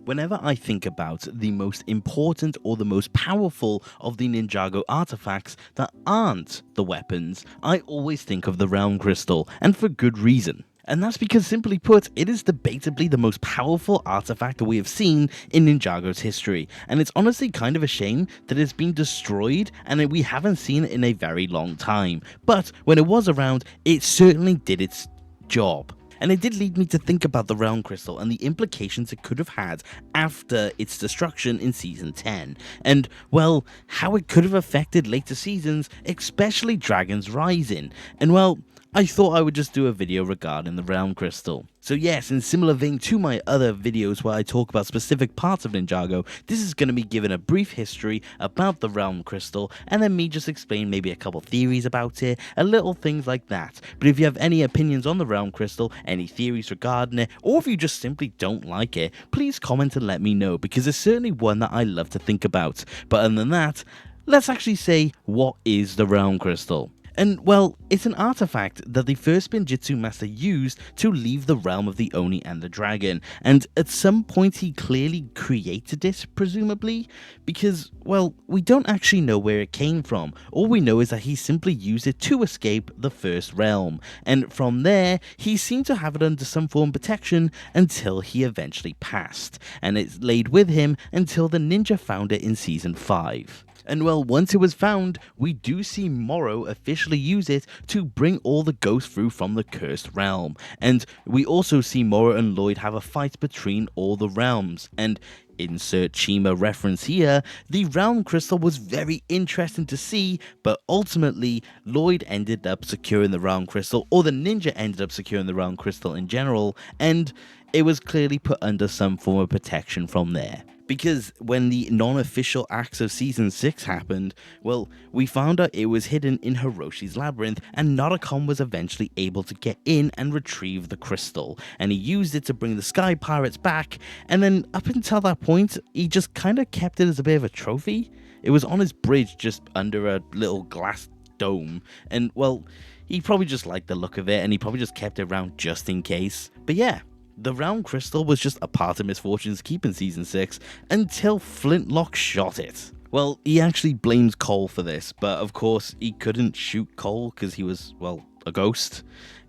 Whenever I think about the most important or the most powerful of the Ninjago artifacts that aren't the weapons, I always think of the Realm Crystal, and for good reason. And that's because, simply put, it is debatably the most powerful artifact that we have seen in Ninjago's history, and it's honestly kind of a shame that it's been destroyed and we haven't seen it in a very long time. But when it was around, it certainly did its job. And it did lead me to think about the Realm Crystal and the implications it could have had after its destruction in Season 10, and, well, how it could have affected later seasons, especially Dragon's Rising. And, well, I thought I would just do a video regarding the Realm Crystal. So yes, in similar vein to my other videos where I talk about specific parts of Ninjago, this is going to be given a brief history about the Realm Crystal, and then me just explain maybe a couple theories about it, a little things like that. But if you have any opinions on the Realm Crystal, any theories regarding it, or if you just simply don't like it, please comment and let me know, because it's certainly one that I love to think about. But other than that, let's actually say, what is the Realm Crystal? And, well, it's an artifact that the first Spinjitzu master used to leave the realm of the Oni and the dragon, and at some point he clearly created it, presumably, because, well, we don't actually know where it came from. All we know is that he simply used it to escape the first realm, and from there, he seemed to have it under some form of protection until he eventually passed, and it laid with him until the ninja found it in Season 5. And, well, once it was found, we do see Moro officially use it to bring all the ghosts through from the cursed realm. And we also see Moro and Lloyd have a fight between all the realms. And insert Chima reference here, the Realm Crystal was very interesting to see, but ultimately Lloyd ended up securing the Realm Crystal, or the ninja ended up securing the Realm Crystal in general, and it was clearly put under some form of protection from there. Because when the non-official acts of Season 6 happened, well, we found out it was hidden in Hiroshi's labyrinth, and Narukon was eventually able to get in and retrieve the crystal, and he used it to bring the Sky Pirates back, and then up until that point, he just kind of kept it as a bit of a trophy. It was on his bridge just under a little glass dome, and, well, he probably just liked the look of it, and he probably just kept it around just in case. But yeah, the Realm Crystal was just a part of Misfortune's Keep in Season 6 until Flintlock shot it. Well, he actually blames Cole for this, but of course he couldn't shoot Cole because he was, well, a ghost.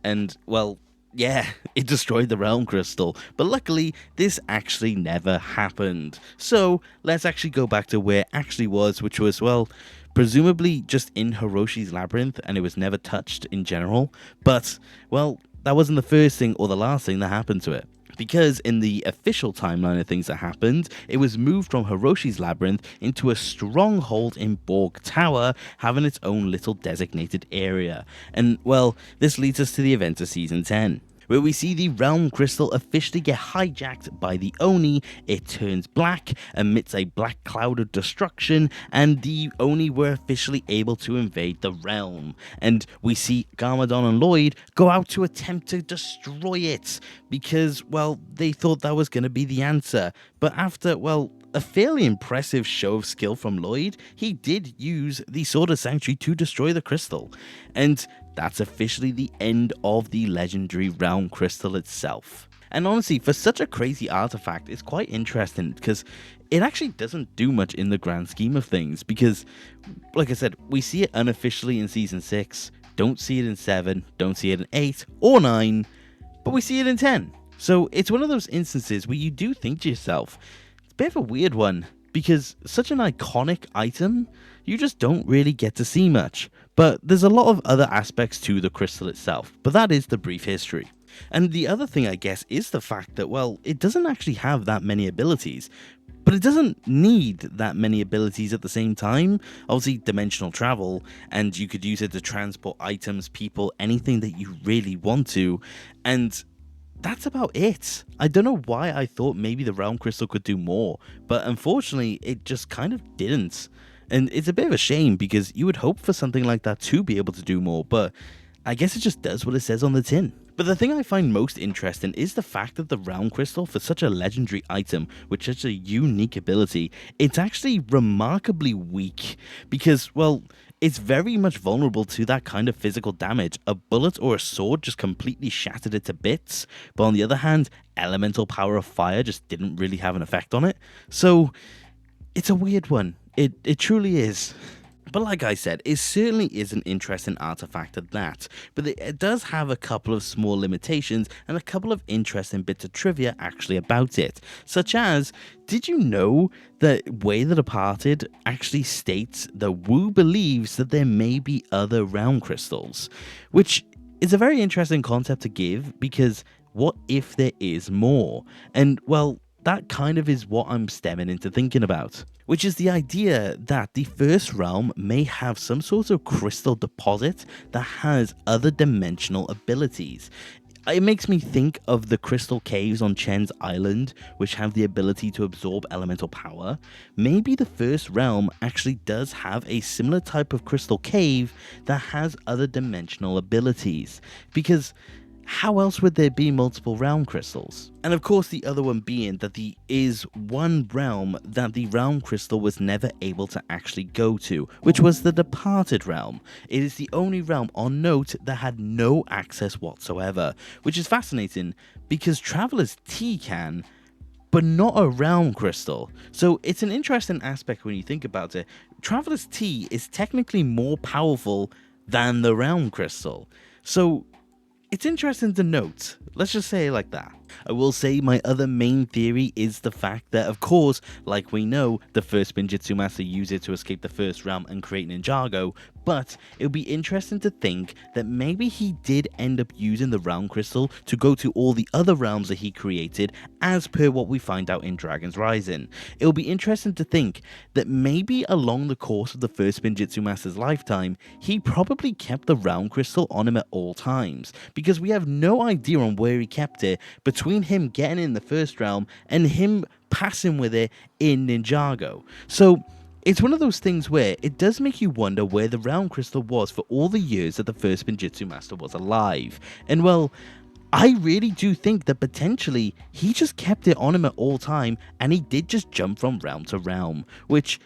And, well, yeah, it destroyed the Realm Crystal, but luckily this actually never happened. So let's actually go back to where it actually was, which was, well, presumably just in Hiroshi's labyrinth, and it was never touched in general. But, well, that wasn't the first thing or the last thing that happened to it. Because in the official timeline of things that happened, it was moved from Hiroshi's labyrinth into a stronghold in Borg Tower, having its own little designated area. And, well, this leads us to the event of Season 10, where we see the Realm Crystal officially get hijacked by the Oni. It turns black, emits a black cloud of destruction, and the Oni were officially able to invade the realm. And we see Garmadon and Lloyd go out to attempt to destroy it, because, well, they thought that was going to be the answer. But after, well, a fairly impressive show of skill from Lloyd, he did use the Sword of Sanctuary to destroy the crystal. And that's officially the end of the legendary Realm Crystal itself. And honestly, for such a crazy artifact, it's quite interesting because it actually doesn't do much in the grand scheme of things, because, like I said, we see it unofficially in Season 6, don't see it in 7, don't see it in 8 or 9, but we see it in 10. So it's one of those instances where you do think to yourself, it's a bit of a weird one, because such an iconic item, you just don't really get to see much. But there's a lot of other aspects to the crystal itself, but that is the brief history. And the other thing, I guess, is the fact that, well, it doesn't actually have that many abilities, but it doesn't need that many abilities at the same time. Obviously, dimensional travel, and you could use it to transport items, people, anything that you really want to, and that's about it. I don't know why I thought maybe the Realm Crystal could do more, but unfortunately, it just kind of didn't. And it's a bit of a shame, because you would hope for something like that to be able to do more, but I guess it just does what it says on the tin. But the thing I find most interesting is the fact that the Realm Crystal, for such a legendary item with such a unique ability, it's actually remarkably weak, because, well, it's very much vulnerable to that kind of physical damage. A bullet or a sword just completely shattered it to bits, but on the other hand, elemental power of fire just didn't really have an effect on it. So it's a weird one. It truly is. But like I said, it certainly is an interesting artifact at that, but it does have a couple of small limitations and a couple of interesting bits of trivia actually about it, such as, did you know that Way the Departed actually states that Wu believes that there may be other realm crystals, which is a very interesting concept to give, because what if there is more? And well, that kind of is what I'm stemming into thinking about, which is the idea that the first realm may have some sort of crystal deposit that has other dimensional abilities. It makes me think of the crystal caves on Chen's Island, which have the ability to absorb elemental power. Maybe the first realm actually does have a similar type of crystal cave that has other dimensional abilities, because how else would there be multiple realm crystals? And of course, the other one being that there is one realm that the realm crystal was never able to actually go to, which was the Departed realm. It is the only realm on note that had no access whatsoever, which is fascinating because Traveler's Tea can, but not a realm crystal. So it's an interesting aspect when you think about it. Traveler's Tea is technically more powerful than the realm crystal. So it's interesting to note, let's just say it like that. I will say my other main theory is the fact that, of course, like we know, the first Spinjitzu Master used it to escape the first realm and create Ninjago, but it would be interesting to think that maybe he did end up using the realm crystal to go to all the other realms that he created, as per what we find out in Dragon's Rising. It will be interesting to think that maybe along the course of the first Spinjitzu Master's lifetime, he probably kept the realm crystal on him at all times, because we have no idea on where he kept it between him getting in the first realm and him passing with it in Ninjago. So it's one of those things where it does make you wonder where the realm crystal was for all the years that the first Spinjitzu Master was alive. And well, I really do think that potentially he just kept it on him at all time, and he did just jump from realm to realm, which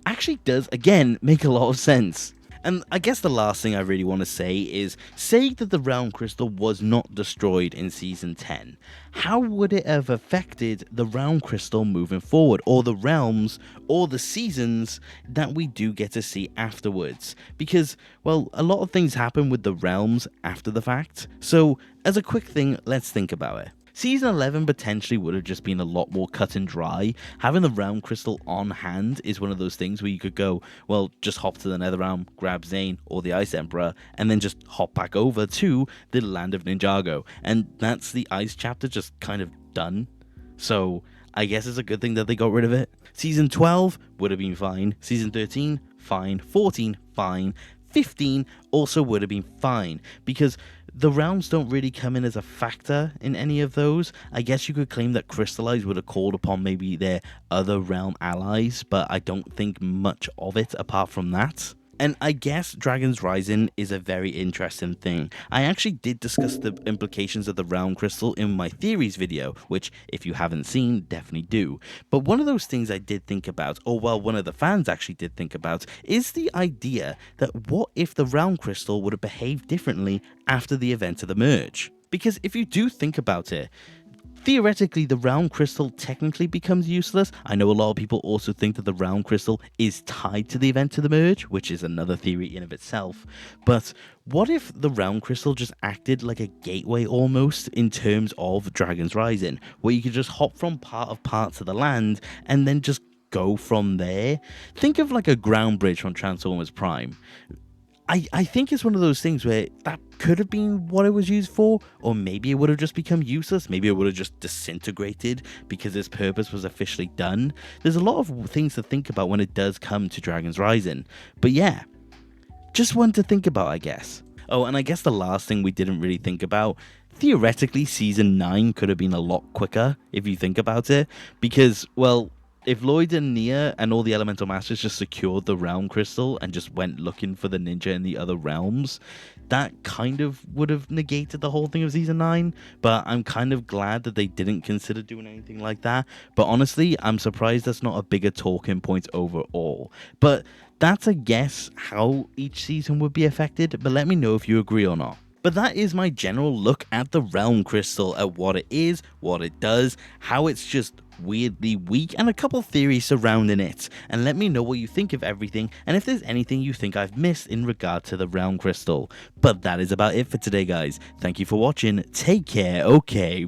actually does, again, make a lot of sense. And I guess the last thing I really want to say is, say that the realm crystal was not destroyed in season 10, how would it have affected the realm crystal moving forward, or the realms, or the seasons that we do get to see afterwards? Because, well, a lot of things happen with the realms after the fact, so as a quick thing, let's think about it. Season 11 potentially would have just been a lot more cut and dry. Having the realm crystal on hand is one of those things where you could go, well, just hop to the Nether Realm, grab Zane or the Ice Emperor, and then just hop back over to the land of Ninjago. And that's the Ice chapter just kind of done. So I guess it's a good thing that they got rid of it. Season 12 would have been fine. Season 13, fine. 14, fine. 15 also would have been fine, because the realms don't really come in as a factor in any of those. I guess you could claim that Crystallize would have called upon maybe their other realm allies, but I don't think much of it apart from that. And I guess Dragon's Rising is a very interesting thing. I actually did discuss the implications of the Realm Crystal in my theories video, which if you haven't seen, definitely do. But one of those things I did think about, or well, one of the fans actually did think about, is the idea that what if the Realm Crystal would have behaved differently after the event of the merge? Because if you do think about it, theoretically, the Realm Crystal technically becomes useless. I know a lot of people also think that the Realm Crystal is tied to the event of the merge, which is another theory in of itself. But what if the Realm Crystal just acted like a gateway almost in terms of Dragon's Rising, where you could just hop from part of parts of the land and then just go from there? Think of like a ground bridge from Transformers Prime. I think it's one of those things where that could have been what it was used for, or maybe it would have just become useless. Maybe it would have just disintegrated because its purpose was officially done. There's a lot of things to think about when it does come to Dragon's Rising. But yeah, just one to think about, I guess. Oh, and I guess the last thing we didn't really think about, theoretically, Season 9 could have been a lot quicker if you think about it, because, well, If Lloyd and Nia and all the Elemental Masters just secured the Realm Crystal and just went looking for the ninja in the other realms, that kind of would have negated the whole thing of Season 9, but I'm kind of glad that they didn't consider doing anything like that. But honestly, I'm surprised that's not a bigger talking point overall. But that's a guess how each season would be affected, but let me know if you agree or not. But that is my general look at the Realm Crystal, at what it is, what it does, how it's just weirdly weak, and a couple theories surrounding it. And let me know what you think of everything, and if there's anything you think I've missed in regard to the Realm Crystal. But that is about it for today, guys. Thank you for watching, take care, okay,